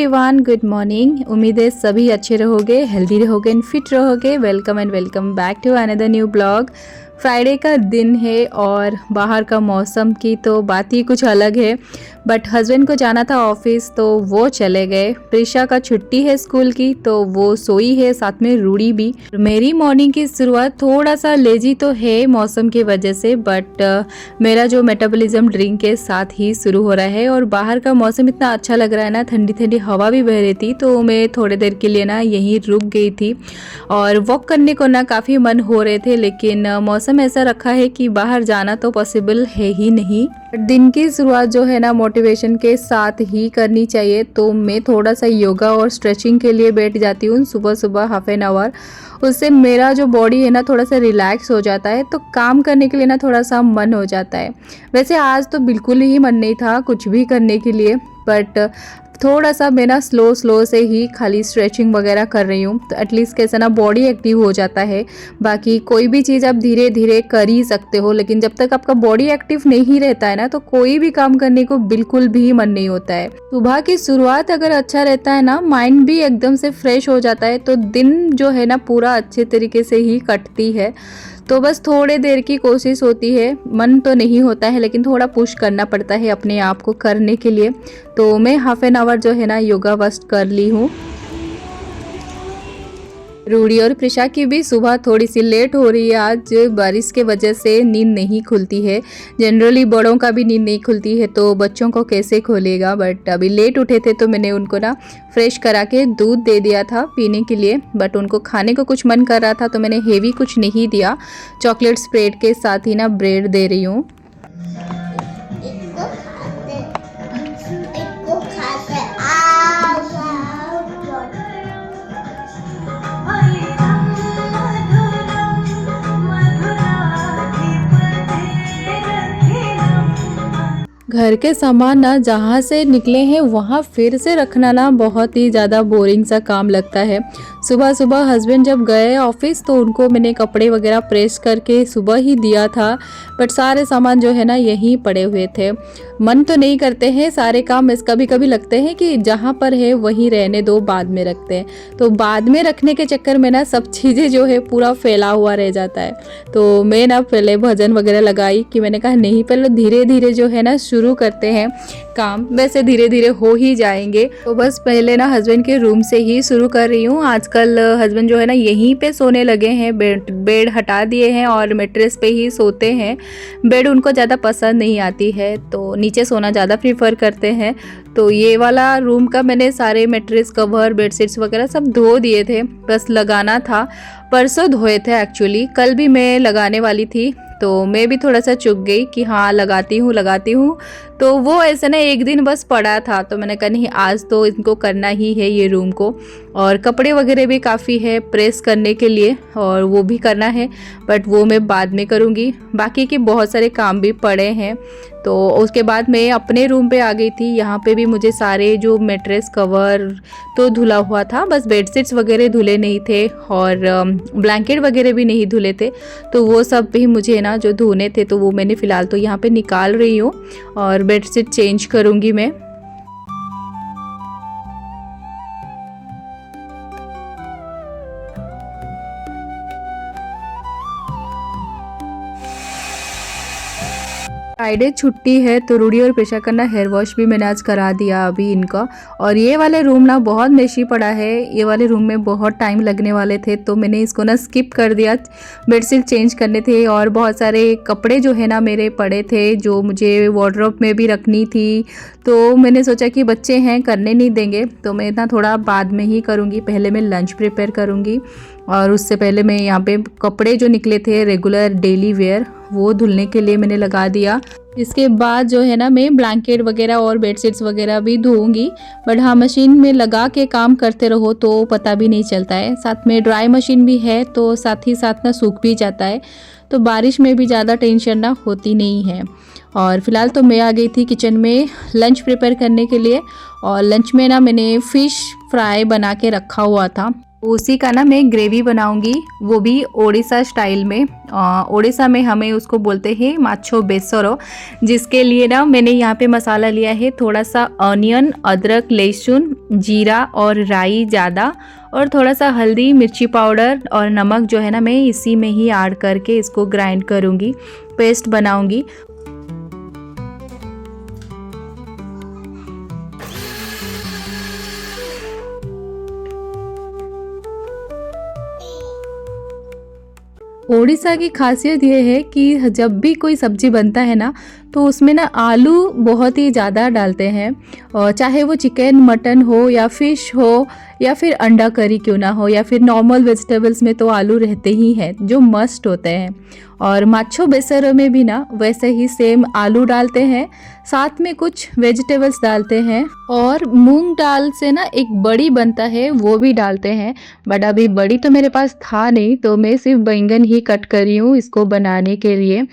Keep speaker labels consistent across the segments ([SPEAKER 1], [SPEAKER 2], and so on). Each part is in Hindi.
[SPEAKER 1] Everyone, good morning. उम्मीद है सभी अच्छे रहोगे, हेल्दी रहोगे एंड फिट रहोगे। Welcome and welcome back to another new blog. Friday का दिन है और बाहर का मौसम की तो बात ही कुछ अलग है। बट हस्बैंड को जाना था ऑफिस तो वो चले गए। प्रिशा का छुट्टी है स्कूल की तो वो सोई है, साथ में रूडी भी। मेरी मॉर्निंग की शुरुआत थोड़ा सा लेजी तो है मौसम की वजह से, बट मेरा जो मेटाबॉलिज्म ड्रिंक के साथ ही शुरू हो रहा है। और बाहर का मौसम इतना अच्छा लग रहा है ना, ठंडी ठंडी हवा भी बह रही थी, तो मैं थोड़ी देर के लिए ना यहीं रुक गई थी। और वॉक करने को ना काफ़ी मन हो रहे थे, लेकिन मौसम ऐसा रखा है कि बाहर जाना तो पॉसिबल है ही नहीं। दिन की शुरुआत जो है ना मोटिवेशन के साथ ही करनी चाहिए, तो मैं थोड़ा सा योगा और स्ट्रेचिंग के लिए बैठ जाती हूँ सुबह सुबह हाफ एन आवर। उससे मेरा जो बॉडी है ना थोड़ा सा रिलैक्स हो जाता है, तो काम करने के लिए ना थोड़ा सा मन हो जाता है। वैसे आज तो बिल्कुल ही मन नहीं था कुछ भी करने के लिए, बट थोड़ा सा मैं ना स्लो से ही खाली स्ट्रेचिंग वगैरह कर रही हूँ, तो एटलीस्ट कैसे ना बॉडी एक्टिव हो जाता है। बाकी कोई भी चीज़ आप धीरे धीरे कर ही सकते हो, लेकिन जब तक आपका बॉडी एक्टिव नहीं रहता है ना तो कोई भी काम करने को बिल्कुल भी मन नहीं होता है। सुबह की शुरुआत अगर अच्छा रहता है ना, माइंड भी एकदम से फ्रेश हो जाता है, तो दिन जो है ना पूरा अच्छे तरीके से ही कटती है। तो बस थोड़े देर की कोशिश होती है, मन तो नहीं होता है, लेकिन थोड़ा पुश करना पड़ता है अपने आप को करने के लिए। तो मैं हाफ एन आवर जो है ना योगा वस्ट कर ली हूँ। रूडी और प्रिशा की भी सुबह थोड़ी सी लेट हो रही है। आज बारिश के वजह से नींद नहीं खुलती है। जनरली बड़ों का भी नींद नहीं खुलती है, तो बच्चों को कैसे खोलेगा। बट अभी लेट उठे थे तो मैंने उनको ना फ्रेश करा के दूध दे दिया था पीने के लिए। बट उनको खाने को कुछ मन कर रहा था तो मैंने हेवी कुछ नहीं दिया। चॉकलेट स्प्रेड के साथ ही ना ब्रेड दे रही हूँ। घर के सामान ना जहाँ से निकले हैं वहाँ फिर से रखना ना बहुत ही ज़्यादा बोरिंग सा काम लगता है। सुबह सुबह हस्बैंड जब गए ऑफिस तो उनको मैंने कपड़े वगैरह प्रेस करके सुबह ही दिया था, बट सारे सामान जो है ना यहीं पड़े हुए थे। मन तो नहीं करते हैं सारे काम, कभी कभी लगते हैं कि जहाँ पर है वहीं रहने दो, बाद में रखते हैं। तो बाद में रखने के चक्कर में ना सब चीज़ें जो है पूरा फैला हुआ रह जाता है। तो मैं ना पहले भजन वगैरह लगाई कि मैंने कहा नहीं, पहले धीरे धीरे जो है ना शुरू करते हैं काम, वैसे धीरे धीरे हो ही जाएंगे। तो बस पहले ना हस्बैंड के रूम से ही शुरू कर रही हूँ। आजकल हस्बैंड जो है ना यहीं पे सोने लगे हैं, बेड हटा दिए हैं और मैट्रेस पे ही सोते हैं। बेड उनको ज़्यादा पसंद नहीं आती है, तो नीचे सोना ज़्यादा प्रीफर करते हैं। तो ये वाला रूम का मैंने सारे मैट्रेस कवर बेडशीट्स वगैरह सब धो दिए थे, बस लगाना था। परसों धोए थे एक्चुअली, कल भी मैं लगाने वाली थी, तो मैं भी थोड़ा सा चुक गई कि हाँ लगाती हूँ। तो वो ऐसे ना एक दिन बस पड़ा था, तो मैंने कहा नहीं आज तो इनको करना ही है ये रूम को। और कपड़े वगैरह भी काफ़ी है प्रेस करने के लिए, और वो भी करना है, बट वो मैं बाद में करूँगी। बाकी के बहुत सारे काम भी पड़े हैं। तो उसके बाद मैं अपने रूम पे आ गई थी। यहाँ पे भी मुझे सारे जो मैट्रेस कवर तो धुला हुआ था, बस बेडशीट्स वगैरह धुले नहीं थे और ब्लैंकेट वगैरह भी नहीं धुले थे, तो वो सब भी मुझे ना जो धोने थे तो वो मैंने फ़िलहाल तो यहाँ पे निकाल रही हूँ और बेडशीट चेंज करूँगी मैं। फ्राइडे छुट्टी है तो रूडी और प्रिशा का ना हेयर वॉश भी मैंने आज करा दिया अभी इनका। और ये वाले रूम ना बहुत मेशी पड़ा है, ये वाले रूम में बहुत टाइम लगने वाले थे, तो मैंने इसको ना स्किप कर दिया। बेडशीट चेंज करने थे और बहुत सारे कपड़े जो है ना मेरे पड़े थे जो मुझे वार्डरोब में भी रखनी थी। तो मैंने सोचा कि बच्चे हैं करने नहीं देंगे, तो मैं ना थोड़ा बाद में ही करूँगी। पहले मैं लंच प्रिपेयर करूँगी और उससे पहले मैं यहाँ पे कपड़े जो निकले थे रेगुलर डेली वेयर वो धुलने के लिए मैंने लगा दिया। इसके बाद जो है ना मैं ब्लैंकेट वगैरह और बेडशीट्स वगैरह भी धोऊंगी। बट हाँ, मशीन में लगा के काम करते रहो तो पता भी नहीं चलता है। साथ में ड्राई मशीन भी है तो साथ ही साथ ना सूख भी जाता है, तो बारिश में भी ज़्यादा टेंशन ना होती नहीं है। और फिलहाल तो मैं आ गई थी किचन में लंच प्रिपेयर करने के लिए। और लंच में ना मैंने फ़िश फ्राई बना के रखा हुआ था, उसी का ना मैं ग्रेवी बनाऊंगी, वो भी ओडिशा स्टाइल में। ओडिशा में हमें उसको बोलते हैं माछो बेसरो, जिसके लिए ना मैंने यहाँ पे मसाला लिया है थोड़ा सा अनियन, अदरक, लहसुन, जीरा और राई ज़्यादा, और थोड़ा सा हल्दी, मिर्ची पाउडर और नमक जो है ना मैं इसी में ही ऐड करके इसको ग्राइंड करूँगी, पेस्ट बनाऊँगी। ओडिशा की खासियत ये है कि जब भी कोई सब्जी बनता है ना तो उसमें ना आलू बहुत ही ज़्यादा डालते हैं, और चाहे वो चिकन मटन हो या फिश हो या फिर अंडा करी क्यों ना हो या फिर नॉर्मल वेजिटेबल्स में तो आलू रहते ही हैं जो मस्ट होते हैं। और माछो बेसरो में भी ना वैसे ही सेम आलू डालते हैं, साथ में कुछ वेजिटेबल्स डालते हैं, और मूंग दाल से ना एक बड़ी बनता है वो भी डालते हैं। बट अभी बड़ी तो मेरे पास था नहीं, तो मैं सिर्फ बैंगन ही कट करी हूँ इसको बनाने के लिए।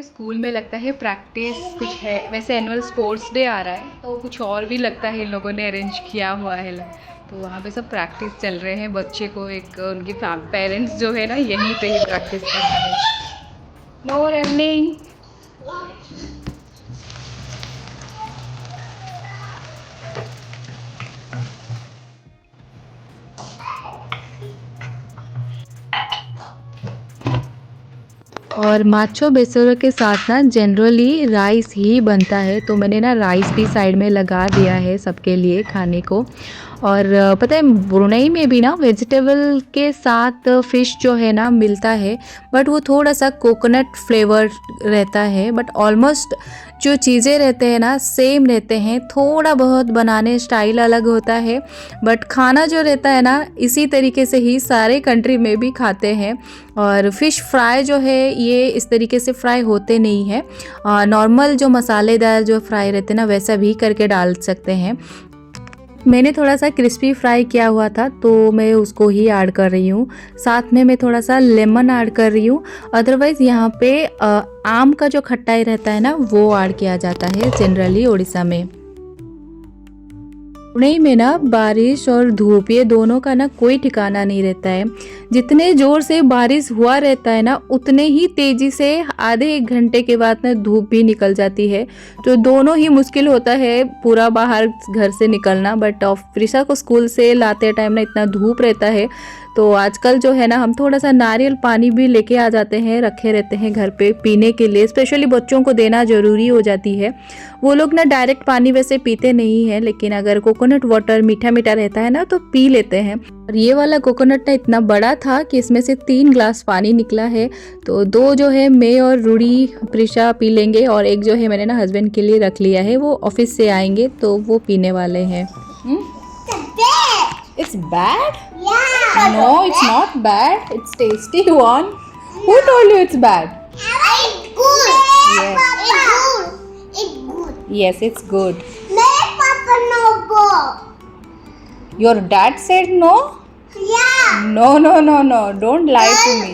[SPEAKER 1] स्कूल में लगता है प्रैक्टिस कुछ है, वैसे एनुअल स्पोर्ट्स डे आ रहा है तो कुछ और भी लगता है इन लोगों ने अरेंज किया हुआ है। तो वहाँ पे सब प्रैक्टिस चल रहे हैं, बच्चे को एक उनके पेरेंट्स जो है ना यहीं पे ही प्रैक्टिस कर रहे हैं। No running. और माछो बेसरो के साथ ना जनरली राइस ही बनता है, तो मैंने ना राइस भी साइड में लगा दिया है सबके लिए खाने को। और पता है ब्रुनेई में भी ना वेजिटेबल के साथ फ़िश जो है ना मिलता है, बट वो थोड़ा सा कोकोनट फ्लेवर रहता है, बट ऑलमोस्ट जो चीज़ें रहते हैं ना सेम रहते हैं, थोड़ा बहुत बनाने स्टाइल अलग होता है, बट खाना जो रहता है ना इसी तरीके से ही सारे कंट्री में भी खाते हैं। और फ़िश फ्राई जो है ये इस तरीके से फ्राई होते नहीं है, नॉर्मल जो मसालेदार जो फ्राई रहते हैं ना वैसा भी करके डाल सकते हैं। मैंने थोड़ा सा क्रिस्पी फ्राई किया हुआ था तो मैं उसको ही ऐड कर रही हूँ, साथ में मैं थोड़ा सा लेमन ऐड कर रही हूँ। अदरवाइज़ यहाँ पे आम का जो खट्टाई रहता है ना वो ऐड किया जाता है जनरली उड़ीसा में। पुणे में ना बारिश और धूप ये दोनों का ना कोई ठिकाना नहीं रहता है। जितने ज़ोर से बारिश हुआ रहता है ना उतने ही तेज़ी से आधे एक घंटे के बाद ना धूप भी निकल जाती है, तो दोनों ही मुश्किल होता है पूरा बाहर घर से निकलना। बट प्रिशा को स्कूल से लाते टाइम ना इतना धूप रहता है, तो आजकल जो है ना हम थोड़ा सा नारियल पानी भी लेके आ जाते हैं, रखे रहते हैं घर पे पीने के लिए, स्पेशली बच्चों को देना ज़रूरी हो जाती है। वो लोग ना डायरेक्ट पानी वैसे पीते नहीं हैं, लेकिन अगर कोकोनट वाटर मीठा मीठा रहता है ना तो पी लेते हैं। और ये वाला कोकोनट ना इतना बड़ा था कि इसमें से 3 ग्लास पानी निकला है, तो 2 जो है मैं और रूडी प्रिशा पी लेंगे, और एक जो है मैंने ना हस्बैंड के लिए रख लिया है, वो ऑफिस से आएंगे तो वो पीने वाले हैं। It's bad? Yeah. No, it's not bad. It's tasty one. Who told you it's bad?
[SPEAKER 2] It's good.
[SPEAKER 1] Yes.
[SPEAKER 2] Papa. It's good. It's good.
[SPEAKER 1] Yes, it's good.
[SPEAKER 2] Make Papa no go.
[SPEAKER 1] Your dad said no?
[SPEAKER 2] Yeah.
[SPEAKER 1] No, no, no, no. Don't lie to me.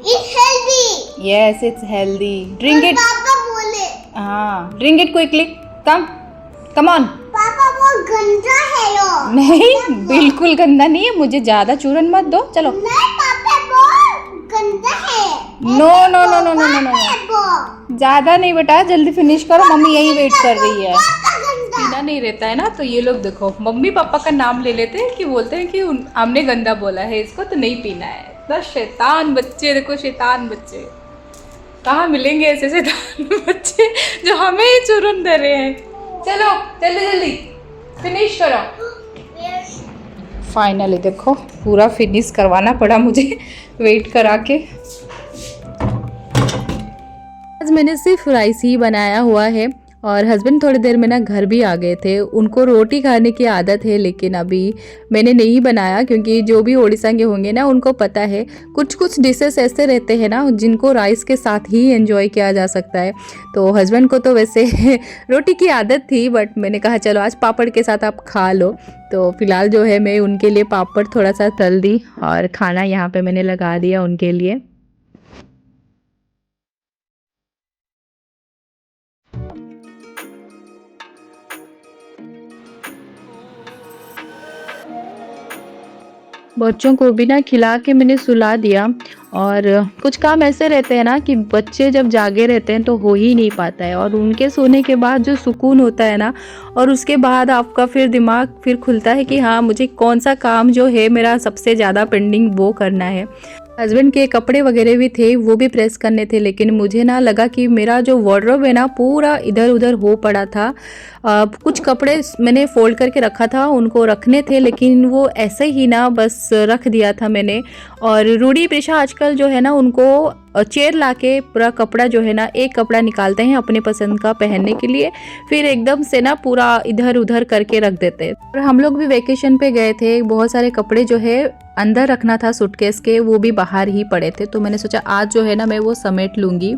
[SPEAKER 2] It's healthy.
[SPEAKER 1] Yes, it's healthy. Drink it.
[SPEAKER 2] Papa बोले.
[SPEAKER 1] Drink it quickly. Come on.
[SPEAKER 2] पापा वो गंदा है यो।
[SPEAKER 1] नहीं, बिल्कुल गंदा नहीं है, मुझे ज्यादा चूरन मत दो, चलो।
[SPEAKER 2] नहीं पापा वो गंदा है।
[SPEAKER 1] No no no no no no no, ज्यादा नहीं बेटा, जल्दी फिनिश करो, मम्मी यही वेट कर रही है। पीना नहीं रहता है ना, तो ये लोग देखो मम्मी पापा का नाम ले लेते हैं कि बोलते हैं कि हमने गंदा बोला है इसको तो नहीं पीना है। तो शैतान बच्चे, देखो शैतान बच्चे, कहाँ मिलेंगे ऐसे शैतान बच्चे जो हमें ही चूरन दे रहे हैं। चलो जल्दी जल्दी फिनिश करो। फाइनली देखो पूरा फिनिश करवाना पड़ा मुझे वेट करा के। आज मैंने सिर्फ राइस ही बनाया हुआ है, और हस्बैंड थोड़ी देर में ना घर भी आ गए थे। उनको रोटी खाने की आदत है, लेकिन अभी मैंने नहीं बनाया क्योंकि जो भी ओडिशा के होंगे ना उनको पता है कुछ कुछ डिशेस ऐसे रहते हैं ना जिनको राइस के साथ ही एंजॉय किया जा सकता है। तो हस्बैंड को तो वैसे रोटी की आदत थी, बट मैंने कहा चलो आज पापड़ के साथ आप खा लो। तो फिलहाल जो है मैं उनके लिए पापड़ थोड़ा सा तल दी और खाना यहाँ पे मैंने लगा दिया उनके लिए। बच्चों को भी ना खिला के मैंने सुला दिया। और कुछ काम ऐसे रहते हैं ना कि बच्चे जब जागे रहते हैं तो हो ही नहीं पाता है, और उनके सोने के बाद जो सुकून होता है ना, और उसके बाद आपका फिर दिमाग फिर खुलता है कि हाँ मुझे कौन सा काम जो है मेरा सबसे ज़्यादा पेंडिंग वो करना है। हस्बैंड के कपड़े वगैरह भी थे, वो भी प्रेस करने थे, लेकिन मुझे ना लगा कि मेरा जो वार्डरोब है ना पूरा इधर उधर हो पड़ा था। कुछ कपड़े मैंने फोल्ड करके रखा था, उनको रखने थे, लेकिन वो ऐसे ही ना बस रख दिया था मैंने। और रूडी प्रिशा आजकल जो है ना उनको चेयर लाके पूरा कपड़ा जो है ना एक कपड़ा निकालते हैं अपने पसंद का पहनने के लिए, फिर एकदम से ना पूरा इधर उधर करके रख देते हैं। और हम लोग भी वेकेशन पे गए थे, बहुत सारे कपड़े जो है अंदर रखना था सूटकेस के, वो भी बाहर ही पड़े थे, तो मैंने सोचा आज जो है ना मैं वो समेट लूँगी।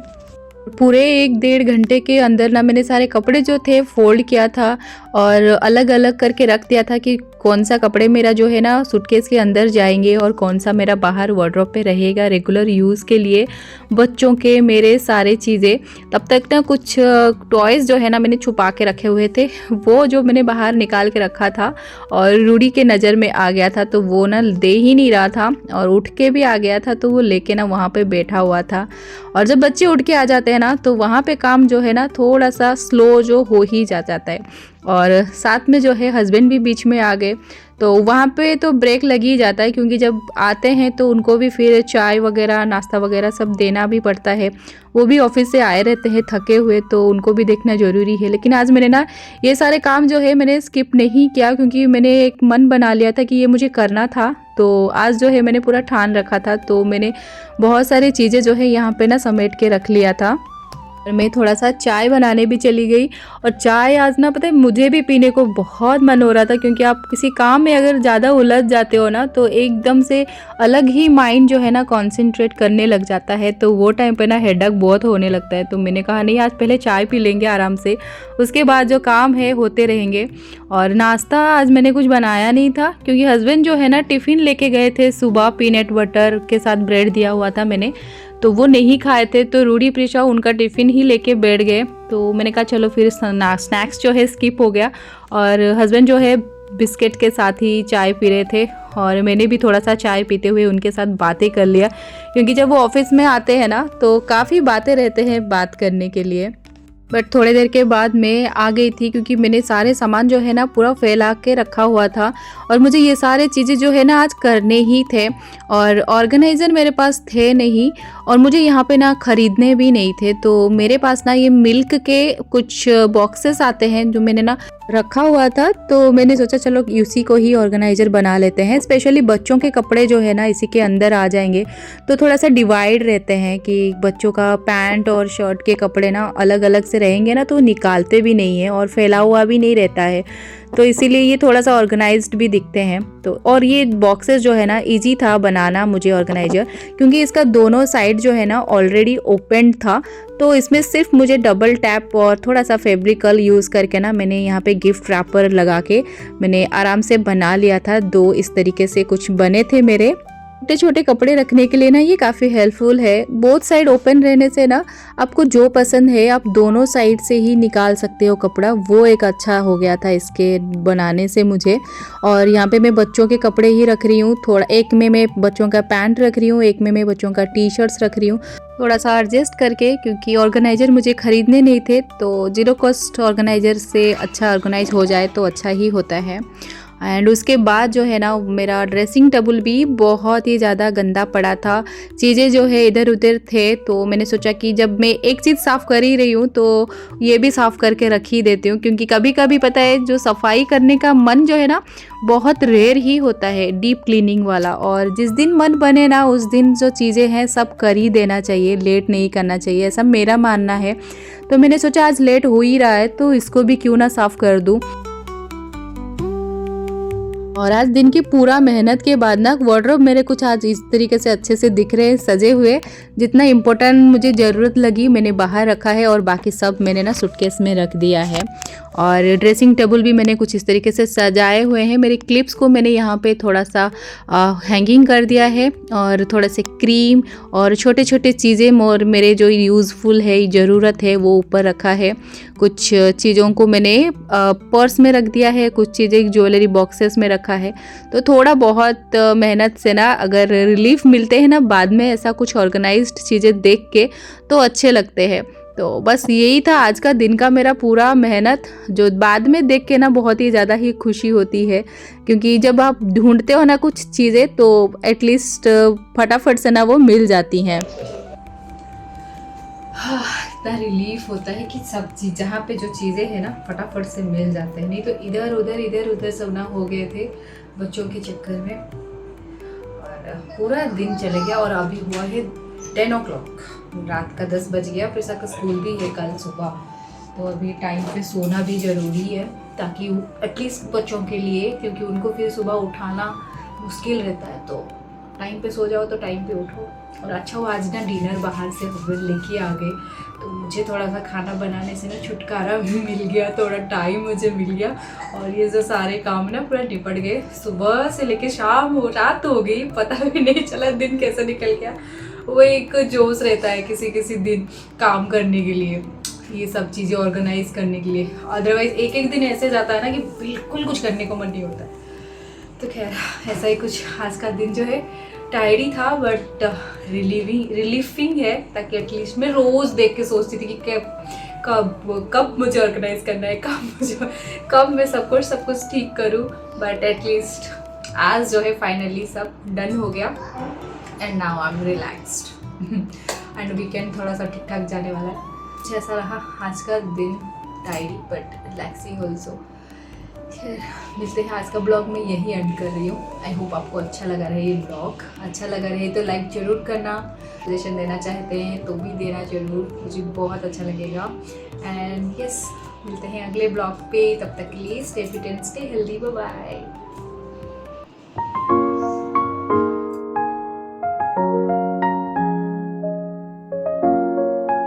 [SPEAKER 1] पूरे 1-1.5 घंटे के अंदर ना मैंने सारे कपड़े जो थे फोल्ड किया था और अलग अलग करके रख दिया था कि कौन सा कपड़े मेरा जो है ना सूटकेस के अंदर जाएंगे और कौन सा मेरा बाहर वार्डरोब पे रहेगा रेगुलर यूज़ के लिए। बच्चों के मेरे सारे चीज़ें, तब तक ना कुछ टॉयज़ जो है ना मैंने छुपा के रखे हुए थे, वो जो मैंने बाहर निकाल के रखा था और रूडी के नज़र में आ गया था, तो वो ना दे ही नहीं रहा था और उठ के भी आ गया था, तो वो लेके ना वहाँ पे बैठा हुआ था। और जब बच्चे उठ के आ जाते हैं ना तो वहाँ पे काम जो है ना थोड़ा सा स्लो जो हो ही जाता है। और साथ में जो है हस्बैंड भी बीच में आ गए, तो वहाँ पे तो ब्रेक लग ही जाता है, क्योंकि जब आते हैं तो उनको भी फिर चाय वगैरह नाश्ता वगैरह सब देना भी पड़ता है। वो भी ऑफिस से आए रहते हैं थके हुए, तो उनको भी देखना ज़रूरी है। लेकिन आज मैंने ना ये सारे काम जो है मैंने स्किप नहीं किया, क्योंकि मैंने एक मन बना लिया था कि ये मुझे करना था। तो आज जो है मैंने पूरा ठान रखा था, तो मैंने बहुत सारी चीज़ें जो है यहाँ पे ना समेट के रख लिया था। और मैं थोड़ा सा चाय बनाने भी चली गई। और चाय आज ना पता है मुझे भी पीने को बहुत मन हो रहा था, क्योंकि आप किसी काम में अगर ज़्यादा उलझ जाते हो ना तो एकदम से अलग ही माइंड जो है ना कंसंट्रेट करने लग जाता है, तो वो टाइम पे ना हेडेक बहुत होने लगता है। तो मैंने कहा नहीं, आज पहले चाय पी लेंगे आराम से, उसके बाद जो काम है होते रहेंगे। और नाश्ता आज मैंने कुछ बनाया नहीं था, क्योंकि हस्बैंड जो है ना टिफ़िन लेके गए थे सुबह, पीनट बटर के साथ ब्रेड दिया हुआ था मैंने, तो वो नहीं खाए थे, तो रूडी प्रिशा उनका टिफ़िन ही लेके बैठ गए। तो मैंने कहा चलो फिर स्नैक्स जो है स्किप हो गया। और हस्बैंड जो है बिस्किट के साथ ही चाय पी रहे थे, और मैंने भी थोड़ा सा चाय पीते हुए उनके साथ बातें कर लिया, क्योंकि जब वो ऑफिस में आते हैं ना तो काफ़ी बातें रहते हैं बात करने के लिए। बट थोड़ी देर के बाद मैं आ गई थी, क्योंकि मैंने सारे सामान जो है ना पूरा फैला के रखा हुआ था, और मुझे ये सारे चीज़ें जो है ना आज करने ही थे। और ऑर्गेनाइज़र मेरे पास थे नहीं, और मुझे यहाँ पे ना ख़रीदने भी नहीं थे। तो मेरे पास ना ये मिल्क के कुछ बॉक्सेस आते हैं जो मैंने ना रखा हुआ था, तो मैंने सोचा चलो इसी को ही ऑर्गेनाइज़र बना लेते हैं। स्पेशली बच्चों के कपड़े जो है ना इसी के अंदर आ जाएंगे, तो थोड़ा सा डिवाइड रहते हैं कि बच्चों का पैंट और शर्ट के कपड़े ना अलग अलग से रहेंगे ना, तो निकालते भी नहीं है और फैला हुआ भी नहीं रहता है, तो इसीलिए ये थोड़ा सा ऑर्गेनाइज्ड भी दिखते हैं। तो और ये बॉक्सेस जो है ना इजी था बनाना मुझे ऑर्गेनाइजर, क्योंकि इसका दोनों साइड जो है ना ऑलरेडी ओपन था, तो इसमें सिर्फ मुझे डबल टैप और थोड़ा सा फेब्रिकल यूज़ करके ना मैंने यहाँ पे गिफ्ट रैपर लगा के मैंने आराम से बना लिया था। दो इस तरीके से कुछ बने थे मेरे। छोटे छोटे कपड़े रखने के लिए ना ये काफ़ी हेल्पफुल है। बोथ साइड ओपन रहने से ना आपको जो पसंद है आप दोनों साइड से ही निकाल सकते हो कपड़ा, वो एक अच्छा हो गया था इसके बनाने से मुझे। और यहाँ पे मैं बच्चों के कपड़े ही रख रही हूँ, थोड़ा एक में मैं बच्चों का पैंट रख रही हूँ, एक में मैं बच्चों का टी शर्ट्स रख रही हूँ, थोड़ा सा एडजस्ट करके, क्योंकि ऑर्गेनाइज़र मुझे ख़रीदने नहीं थे, तो जीरो कॉस्ट ऑर्गेनाइज़र से अच्छा ऑर्गेनाइज हो जाए तो अच्छा ही होता है। एंड उसके बाद जो है ना मेरा ड्रेसिंग टेबल भी बहुत ही ज़्यादा गंदा पड़ा था, चीज़ें जो है इधर उधर थे। तो मैंने सोचा कि जब मैं एक चीज़ साफ़ कर ही रही हूँ तो ये भी साफ़ करके रख ही देती हूँ, क्योंकि कभी कभी पता है जो सफाई करने का मन जो है ना बहुत रेयर ही होता है, डीप क्लीनिंग वाला। और जिस दिन मन बने ना उस दिन जो चीज़ें हैं सब कर ही देना चाहिए, लेट नहीं करना चाहिए, ऐसा मेरा मानना है। तो मैंने सोचा आज लेट हो ही रहा है तो इसको भी क्यों ना साफ़ कर दूँ। और आज दिन की पूरा मेहनत के बाद ना वार्डरोब मेरे कुछ आज इस तरीके से अच्छे से दिख रहे हैं, सजे हुए। जितना इम्पोर्टेंट मुझे ज़रूरत लगी मैंने बाहर रखा है और बाकी सब मैंने ना सूटकेस में रख दिया है। और ड्रेसिंग टेबल भी मैंने कुछ इस तरीके से सजाए हुए हैं। मेरी क्लिप्स को मैंने यहाँ पे थोड़ा सा हैंगिंग कर दिया है और थोड़ा से क्रीम और छोटे छोटे चीज़ें और मेरे जो यूज़फुल है ज़रूरत है वो ऊपर रखा है। कुछ चीज़ों को मैंने पर्स में रख दिया है, कुछ चीज़ें ज्वेलरी बॉक्सेस में रखा है। तो थोड़ा बहुत मेहनत से ना अगर रिलीफ मिलते हैं ना बाद में ऐसा कुछ ऑर्गेनाइज्ड चीज़ें देख के तो अच्छे लगते हैं। तो बस यही था आज का दिन का मेरा पूरा मेहनत, जो बाद में देख के ना बहुत ही ज़्यादा ही खुशी होती है, क्योंकि जब आप ढूंढते हो ना कुछ चीज़ें तो एटलीस्ट फटाफट से ना वो मिल जाती हैं। इतना रिलीफ होता है कि सब चीज़ जहाँ पे जो चीज़ें हैं ना फटाफट से मिल जाते हैं, नहीं तो इधर उधर सब ना हो गए थे बच्चों के चक्कर में और पूरा दिन चले गया। और अभी हुआ है 10 o'clock, रात का 10 बज गया। प्रिसा का स्कूल भी है कल सुबह, तो अभी टाइम पे सोना भी ज़रूरी है ताकि एटलीस्ट बच्चों के लिए, क्योंकि उनको फिर सुबह उठाना मुश्किल रहता है। तो टाइम पे सो जाओ तो टाइम पे उठो। और अच्छा हुआ आज ना डिनर बाहर से हस्बैंड लेके आ गए, तो मुझे थोड़ा सा खाना बनाने से ना छुटकारा भी मिल गया, थोड़ा टाइम मुझे मिल गया। और ये जो सारे काम ना पूरा निपट गए, सुबह से लेके शाम हो रात हो गई, पता भी नहीं चला दिन कैसे निकल गया। वो एक जोश रहता है किसी दिन काम करने के लिए, ये सब चीज़ें ऑर्गेनाइज करने के लिए। अदरवाइज एक एक दिन ऐसे जाता है ना कि बिल्कुल कुछ करने को मन नहीं होता। तो खैर ऐसा ही कुछ आज का दिन जो है टायर्डी था बट रिलीफिंग है, ताकि एटलीस्ट मैं रोज़ देख के सोचती थी कि कब मुझे ऑर्गेनाइज करना है, कब मैं सब कुछ ठीक करूं। बट एटलीस्ट आज जो है फाइनली सब डन हो गया and now I am relaxed and weekend थोड़ा सा ठीक ठाक जाने वाला है। ऐसा रहा आज का दिन, टायर्डी बट रिलैक्सिंग ऑल्सो। खैर मिलते हैं, आज का ब्लॉग मैं यही एंड कर रही हूँ। आई होप आपको अच्छा लगा रहे ये ब्लॉग। अच्छा लगा रहे तो लाइक ज़रूर करना, सजेशन देना चाहते हैं तो भी देना ज़रूर, मुझे बहुत अच्छा लगेगा। एंड यस मिलते हैं अगले ब्लॉग पे, तब तक के लिए stay fit and stay healthy, bye bye.